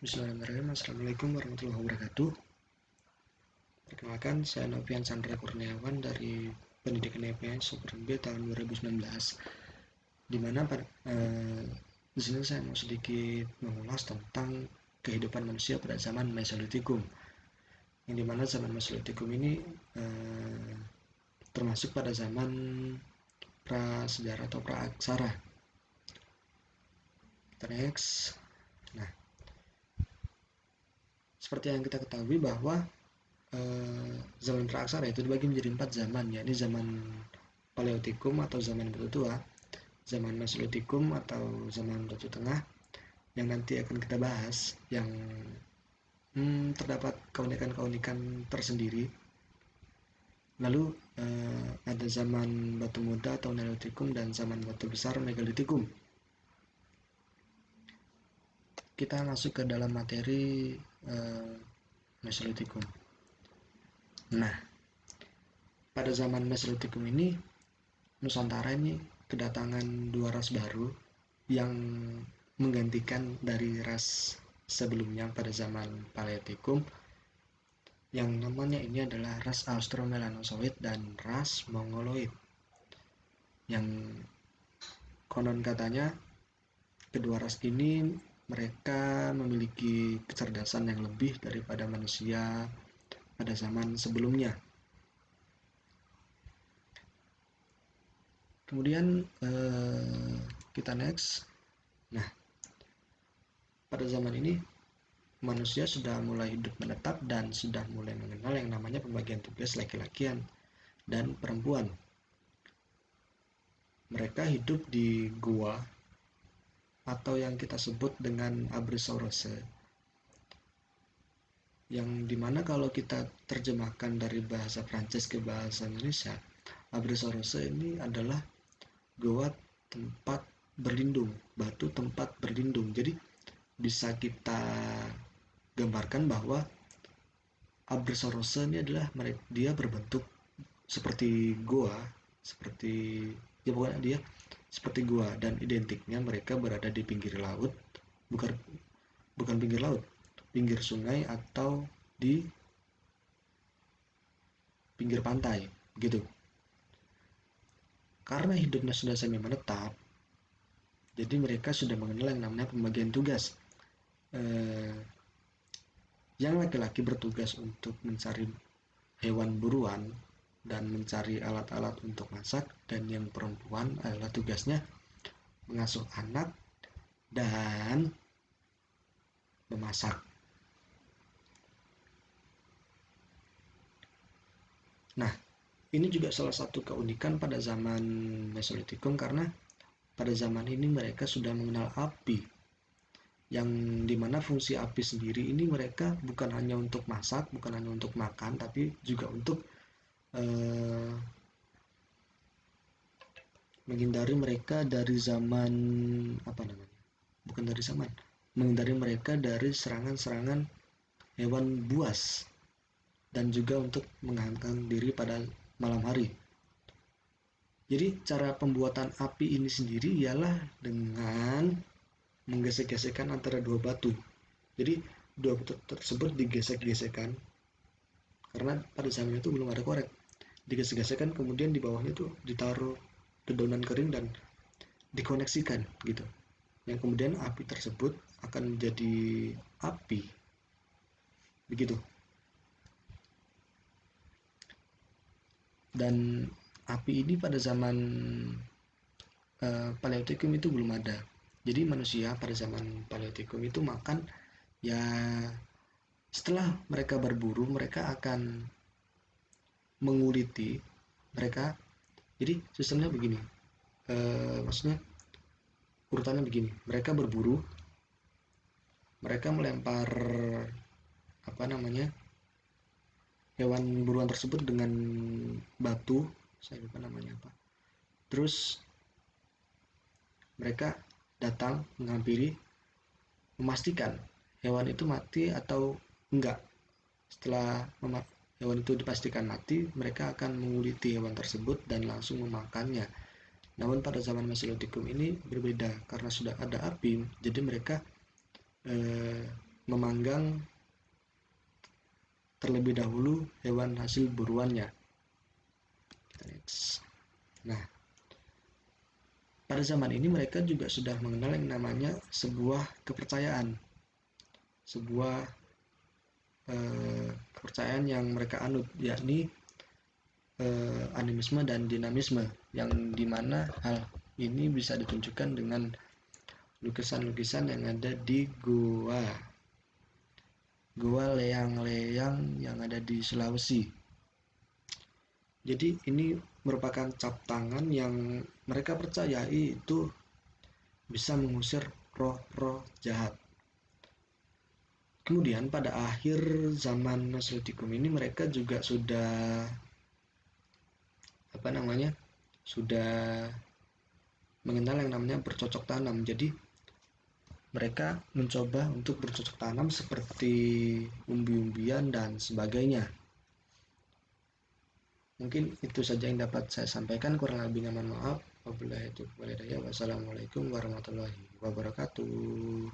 Bismillahirrahmanirrahim. Assalamualaikum warahmatullahi wabarakatuh. Perkenalkan, saya Novian Sandra Kurniawan dari Pendidikan IPN Super B tahun 2019. Di mana di sini saya mau sedikit mengulas tentang kehidupan manusia pada zaman Mesolitikum. Yang dimana zaman Mesolitikum ini termasuk pada zaman prasejarah atau praaksara. Kita next. Nah, seperti yang kita ketahui bahwa zaman praaksara itu dibagi menjadi 4 zaman, yakni zaman Paleotikum atau zaman Batu Tua, zaman Mesolitikum atau zaman Batu Tengah, yang nanti akan kita bahas, yang terdapat keunikan-keunikan tersendiri. Lalu ada zaman Batu Muda atau Neolitikum dan zaman Batu Besar Megalitikum. Kita masuk ke dalam materi Mesolitikum. Nah, pada zaman Mesolitikum ini, Nusantara ini kedatangan dua ras baru yang menggantikan dari ras sebelumnya pada zaman Paleotikum, yang namanya ini adalah ras Austromelanozoid dan ras Mongoloid, yang konon katanya kedua ras ini mereka memiliki kecerdasan yang lebih daripada manusia pada zaman sebelumnya. Kemudian kita next. Nah, pada zaman ini manusia sudah mulai hidup menetap dan sudah mulai mengenal yang namanya pembagian tugas laki-lakian dan perempuan. Mereka hidup di gua atau yang kita sebut dengan Abrusaurus, yang dimana kalau kita terjemahkan dari bahasa Prancis ke bahasa Indonesia, Abrusaurus ini adalah gua tempat berlindung, batu tempat berlindung. Jadi bisa kita gambarkan bahwa Abrusaurus ini adalah dia berbentuk seperti gua, seperti ya pokoknya dia seperti gua, dan identiknya mereka berada di pinggir laut, bukan pinggir laut, pinggir sungai atau di pinggir pantai gitu. Karena hidupnya sudah semi menetap, jadi mereka sudah mengenal yang namanya pembagian tugas. Yang laki-laki bertugas untuk mencari hewan buruan dan mencari alat-alat untuk masak, dan yang perempuan adalah tugasnya mengasuh anak dan memasak. Nah, ini juga salah satu keunikan pada zaman Mesolitikum, karena pada zaman ini mereka sudah mengenal api, yang dimana fungsi api sendiri ini mereka bukan hanya untuk masak, bukan hanya untuk makan, tapi juga untuk menghindari mereka dari zaman menghindari mereka dari serangan-serangan hewan buas, dan juga untuk menghangatkan diri pada malam hari. Jadi cara pembuatan api ini sendiri ialah dengan menggesek-gesekkan antara dua batu. Jadi dua batu tersebut digesek-gesekkan, karena pada zaman itu belum ada korek. Digesek-gesekkan, kemudian di bawahnya itu ditaruh dedaunan kering dan dikoneksikan gitu. Yang kemudian api tersebut akan menjadi api. Begitu. Dan api ini pada zaman Paleotikum itu belum ada. Jadi manusia pada zaman Paleotikum itu makan ya setelah mereka berburu, mereka akan menguliti mereka. Jadi sistemnya begini, maksudnya urutannya begini, mereka berburu, mereka melempar hewan buruan tersebut dengan batu, saya lupa namanya apa. Terus mereka datang menghampiri, memastikan hewan itu mati atau enggak. Setelah hewan itu dipastikan mati, mereka akan menguliti hewan tersebut dan langsung memakannya. Namun pada zaman Mesolitikum ini berbeda, karena sudah ada api, jadi mereka memanggang terlebih dahulu hewan hasil buruannya. Nah, pada zaman ini mereka juga sudah mengenal yang namanya sebuah kepercayaan, sebuah kepercayaan yang mereka anut, yakni animisme dan dinamisme, yang dimana hal ini bisa ditunjukkan dengan lukisan-lukisan yang ada di goa Leang-Leang yang ada di Sulawesi. Jadi ini merupakan cap tangan yang mereka percayai itu bisa mengusir roh-roh jahat. Kemudian pada akhir zaman Mesolitikum ini mereka juga sudah sudah mengenal yang namanya bercocok tanam. Jadi mereka mencoba untuk bercocok tanam seperti umbi-umbian dan sebagainya. Mungkin itu saja yang dapat saya sampaikan, kurang lebihnya mohon maaf. Wassalamualaikum warahmatullahi wabarakatuh.